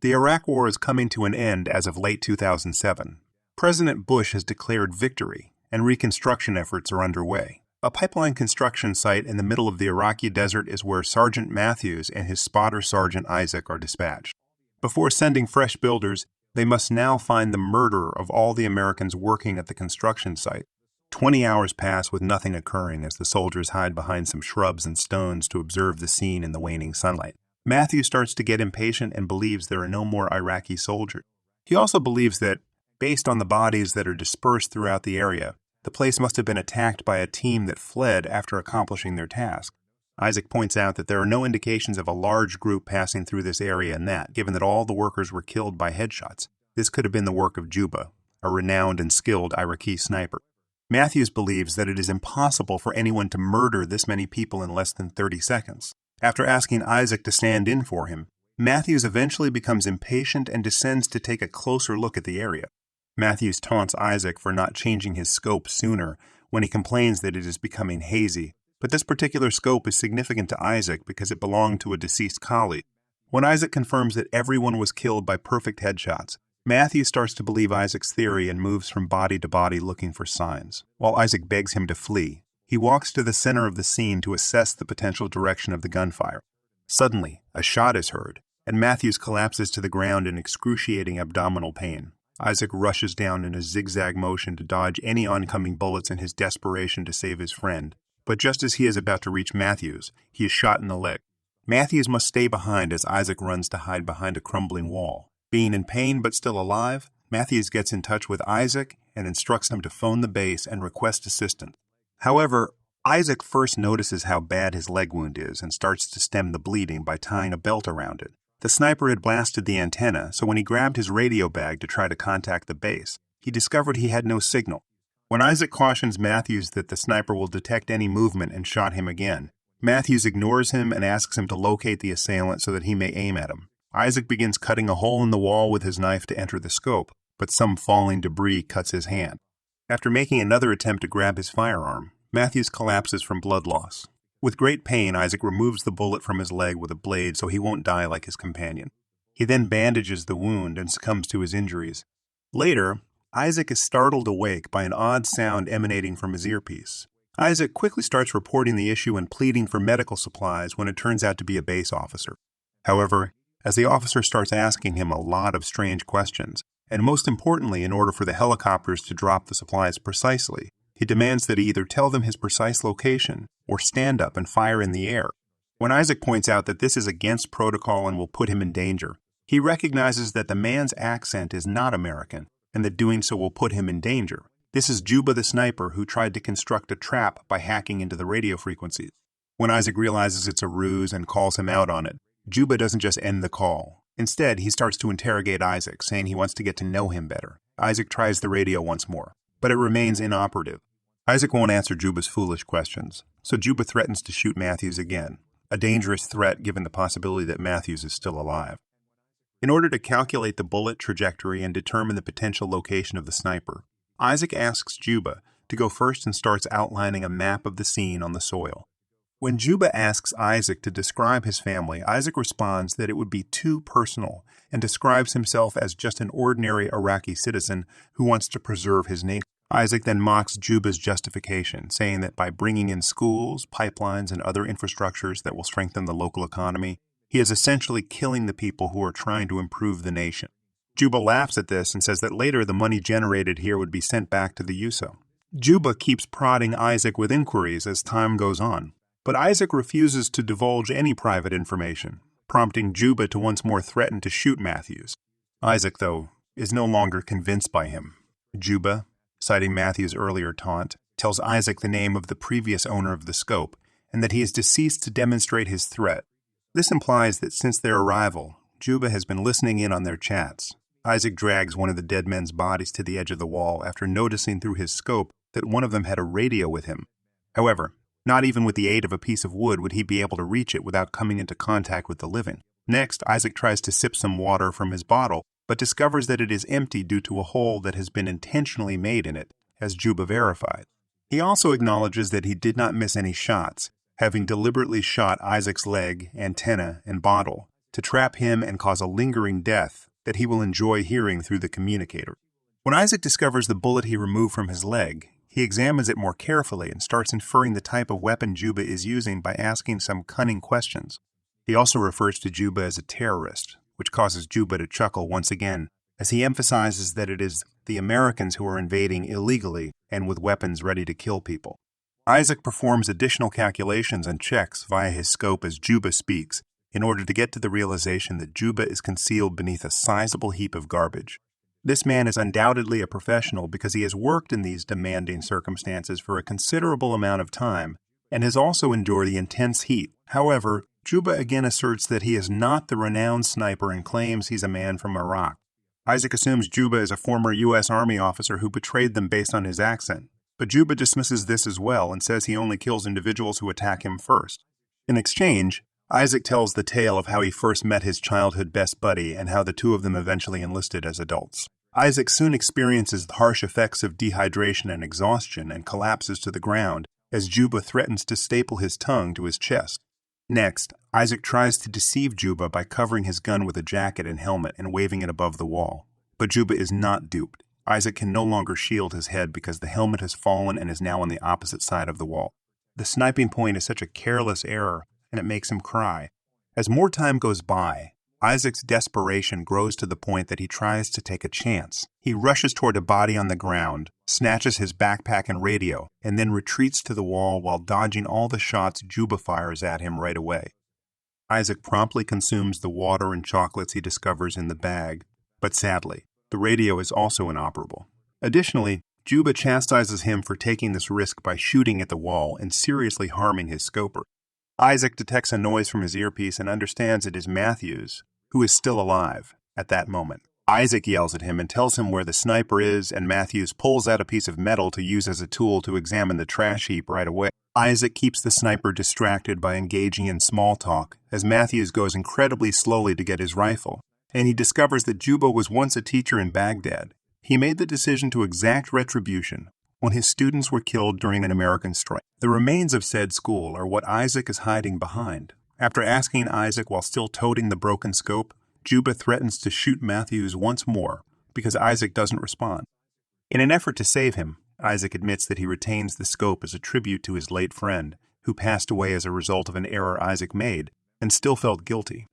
The Iraq War is coming to an end as of late 2007. President Bush has declared victory, and reconstruction efforts are underway. A pipeline construction site in the middle of the Iraqi desert is where Sergeant Matthews and his spotter Sergeant Isaac are dispatched. Before sending fresh builders, they must now find the murderer of all the Americans working at the construction site. 20 hours pass with nothing occurring as the soldiers hide behind some shrubs and stones to observe the scene in the waning sunlight. Matthew starts to get impatient and believes there are no more Iraqi soldiers. He also believes that, based on the bodies that are dispersed throughout the area, the place must have been attacked by a team that fled after accomplishing their task. Isaac points out that there are no indications of a large group passing through this area, and that, given that all the workers were killed by headshots, this could have been the work of Juba, a renowned and skilled Iraqi sniper. Matthews believes that it is impossible for anyone to murder this many people in less than 30 seconds. After asking Isaac to stand in for him, Matthews eventually becomes impatient and descends to take a closer look at the area. Matthews taunts Isaac for not changing his scope sooner when he complains that it is becoming hazy, but this particular scope is significant to Isaac because it belonged to a deceased colleague. When Isaac confirms that everyone was killed by perfect headshots, Matthews starts to believe Isaac's theory and moves from body to body looking for signs. While Isaac begs him to flee, he walks to the center of the scene to assess the potential direction of the gunfire. Suddenly, a shot is heard, and Matthews collapses to the ground in excruciating abdominal pain. Isaac rushes down in a zigzag motion to dodge any oncoming bullets in his desperation to save his friend. But just as he is about to reach Matthews, he is shot in the leg. Matthews must stay behind as Isaac runs to hide behind a crumbling wall. Being in pain but still alive, Matthews gets in touch with Isaac and instructs him to phone the base and request assistance. However, Isaac first notices how bad his leg wound is and starts to stem the bleeding by tying a belt around it. The sniper had blasted the antenna, so when he grabbed his radio bag to try to contact the base, he discovered he had no signal. When Isaac cautions Matthews that the sniper will detect any movement and shot him again, Matthews ignores him and asks him to locate the assailant so that he may aim at him. Isaac begins cutting a hole in the wall with his knife to enter the scope, but some falling debris cuts his hand. After making another attempt to grab his firearm, Matthews collapses from blood loss. With great pain, Isaac removes the bullet from his leg with a blade so he won't die like his companion. He then bandages the wound and succumbs to his injuries. Later, Isaac is startled awake by an odd sound emanating from his earpiece. Isaac quickly starts reporting the issue and pleading for medical supplies when it turns out to be a base officer. However, as the officer starts asking him a lot of strange questions, and most importantly, in order for the helicopters to drop the supplies precisely, he demands that he either tell them his precise location or stand up and fire in the air. When Isaac points out that this is against protocol and will put him in danger, he recognizes that the man's accent is not American and that doing so will put him in danger. This is Juba the sniper who tried to construct a trap by hacking into the radio frequencies. When Isaac realizes it's a ruse and calls him out on it, Juba doesn't just end the call. Instead, he starts to interrogate Isaac, saying he wants to get to know him better. Isaac tries the radio once more, but it remains inoperative. Isaac won't answer Juba's foolish questions, so Juba threatens to shoot Matthews again, a dangerous threat given the possibility that Matthews is still alive. In order to calculate the bullet trajectory and determine the potential location of the sniper, Isaac asks Juba to go first and starts outlining a map of the scene on the soil. When Juba asks Isaac to describe his family, Isaac responds that it would be too personal and describes himself as just an ordinary Iraqi citizen who wants to preserve his nation. Isaac then mocks Juba's justification, saying that by bringing in schools, pipelines, and other infrastructures that will strengthen the local economy, he is essentially killing the people who are trying to improve the nation. Juba laughs at this and says that later the money generated here would be sent back to the USO. Juba keeps prodding Isaac with inquiries as time goes on, but Isaac refuses to divulge any private information, prompting Juba to once more threaten to shoot Matthews. Isaac, though, is no longer convinced by him. Juba, citing Matthews' earlier taunt, tells Isaac the name of the previous owner of the scope and that he is deceased to demonstrate his threat. This implies that since their arrival, Juba has been listening in on their chats. Isaac drags one of the dead men's bodies to the edge of the wall after noticing through his scope that one of them had a radio with him. However, not even with the aid of a piece of wood would he be able to reach it without coming into contact with the living. Next, Isaac tries to sip some water from his bottle, but discovers that it is empty due to a hole that has been intentionally made in it, as Juba verified. He also acknowledges that he did not miss any shots, having deliberately shot Isaac's leg, antenna, and bottle to trap him and cause a lingering death that he will enjoy hearing through the communicator. When Isaac discovers the bullet he removed from his leg, he examines it more carefully and starts inferring the type of weapon Juba is using by asking some cunning questions. He also refers to Juba as a terrorist, which causes Juba to chuckle once again, as he emphasizes that it is the Americans who are invading illegally and with weapons ready to kill people. Isaac performs additional calculations and checks via his scope as Juba speaks in order to get to the realization that Juba is concealed beneath a sizable heap of garbage. This man is undoubtedly a professional because he has worked in these demanding circumstances for a considerable amount of time and has also endured the intense heat. However, Juba again asserts that he is not the renowned sniper and claims he's a man from Iraq. Isaac assumes Juba is a former U.S. Army officer who betrayed them based on his accent, but Juba dismisses this as well and says he only kills individuals who attack him first. In exchange, Isaac tells the tale of how he first met his childhood best buddy and how the two of them eventually enlisted as adults. Isaac soon experiences the harsh effects of dehydration and exhaustion and collapses to the ground as Juba threatens to staple his tongue to his chest. Next, Isaac tries to deceive Juba by covering his gun with a jacket and helmet and waving it above the wall. But Juba is not duped. Isaac can no longer shield his head because the helmet has fallen and is now on the opposite side of the wall. The sniping point is such a careless error, and it makes him cry. As more time goes by, Isaac's desperation grows to the point that he tries to take a chance. He rushes toward a body on the ground, snatches his backpack and radio, and then retreats to the wall while dodging all the shots Juba fires at him right away. Isaac promptly consumes the water and chocolates he discovers in the bag, but sadly, the radio is also inoperable. Additionally, Juba chastises him for taking this risk by shooting at the wall and seriously harming his scoper. Isaac detects a noise from his earpiece and understands it is Matthews, who is still alive at that moment. Isaac yells at him and tells him where the sniper is, and Matthews pulls out a piece of metal to use as a tool to examine the trash heap right away. Isaac keeps the sniper distracted by engaging in small talk as Matthews goes incredibly slowly to get his rifle, and he discovers that Juba was once a teacher in Baghdad. He made the decision to exact retribution when his students were killed during an American strike. The remains of said school are what Isaac is hiding behind. After asking Isaac while still toting the broken scope, Juba threatens to shoot Matthews once more because Isaac doesn't respond. In an effort to save him, Isaac admits that he retains the scope as a tribute to his late friend, who passed away as a result of an error Isaac made and still felt guilty.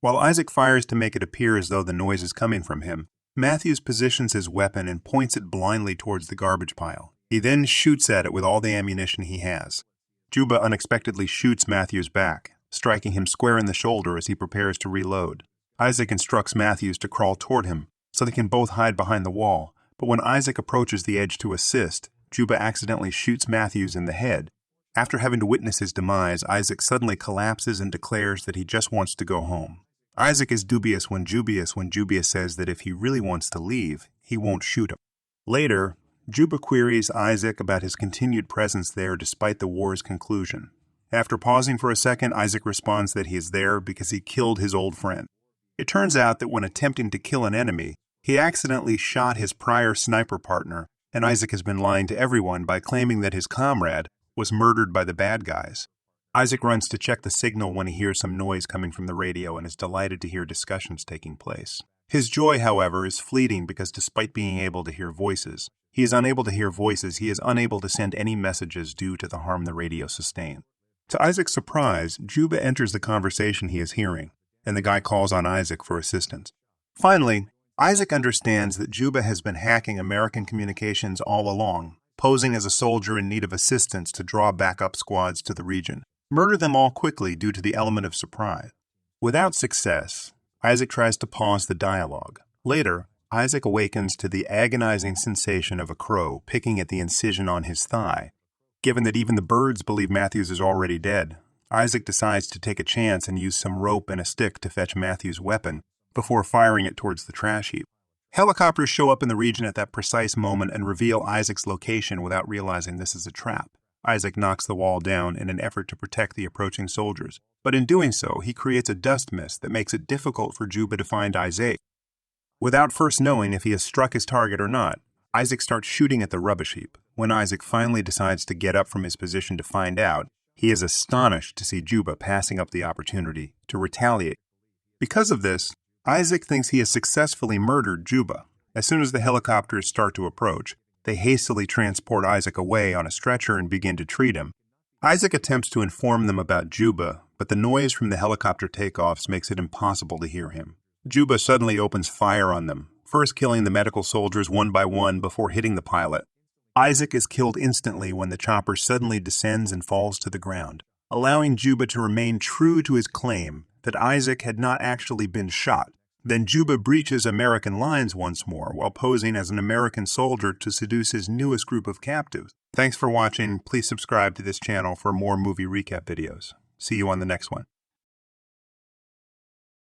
While Isaac fires to make it appear as though the noise is coming from him, Matthews positions his weapon and points it blindly towards the garbage pile. He then shoots at it with all the ammunition he has. Juba unexpectedly shoots Matthews back, striking him square in the shoulder as he prepares to reload. Isaac instructs Matthews to crawl toward him so they can both hide behind the wall, but when Isaac approaches the edge to assist, Juba accidentally shoots Matthews in the head. After having to witness his demise, Isaac suddenly collapses and declares that he just wants to go home. Isaac is dubious when Juba says that if he really wants to leave, he won't shoot him. Later, Juba queries Isaac about his continued presence there despite the war's conclusion. After pausing for a second, Isaac responds that he is there because he killed his old friend. It turns out that when attempting to kill an enemy, he accidentally shot his prior sniper partner, and Isaac has been lying to everyone by claiming that his comrade was murdered by the bad guys. Isaac runs to check the signal when he hears some noise coming from the radio and is delighted to hear discussions taking place. His joy, however, is fleeting because despite being able to hear voices, he is unable to send any messages due to the harm the radio sustained. To Isaac's surprise, Juba enters the conversation he is hearing, and the guy calls on Isaac for assistance. Finally, Isaac understands that Juba has been hacking American communications all along, posing as a soldier in need of assistance to draw backup squads to the region. Murder them all quickly due to the element of surprise. Without success, Isaac tries to pause the dialogue. Later, Isaac awakens to the agonizing sensation of a crow picking at the incision on his thigh. Given that even the birds believe Matthews is already dead, Isaac decides to take a chance and use some rope and a stick to fetch Matthews' weapon before firing it towards the trash heap. Helicopters show up in the region at that precise moment and reveal Isaac's location without realizing this is a trap. Isaac knocks the wall down in an effort to protect the approaching soldiers, but in doing so, he creates a dust mist that makes it difficult for Juba to find Isaac. Without first knowing if he has struck his target or not, Isaac starts shooting at the rubbish heap. When Isaac finally decides to get up from his position to find out, he is astonished to see Juba passing up the opportunity to retaliate. Because of this, Isaac thinks he has successfully murdered Juba. As soon as the helicopters start to approach, they hastily transport Isaac away on a stretcher and begin to treat him. Isaac attempts to inform them about Juba, but the noise from the helicopter takeoffs makes it impossible to hear him. Juba suddenly opens fire on them, first killing the medical soldiers one by one before hitting the pilot. Isaac is killed instantly when the chopper suddenly descends and falls to the ground, allowing Juba to remain true to his claim that Isaac had not actually been shot. Then Juba breaches American lines once more while posing as an American soldier to seduce his newest group of captives. Thanks for watching. Please subscribe to this channel for more movie recap videos. See you on the next one.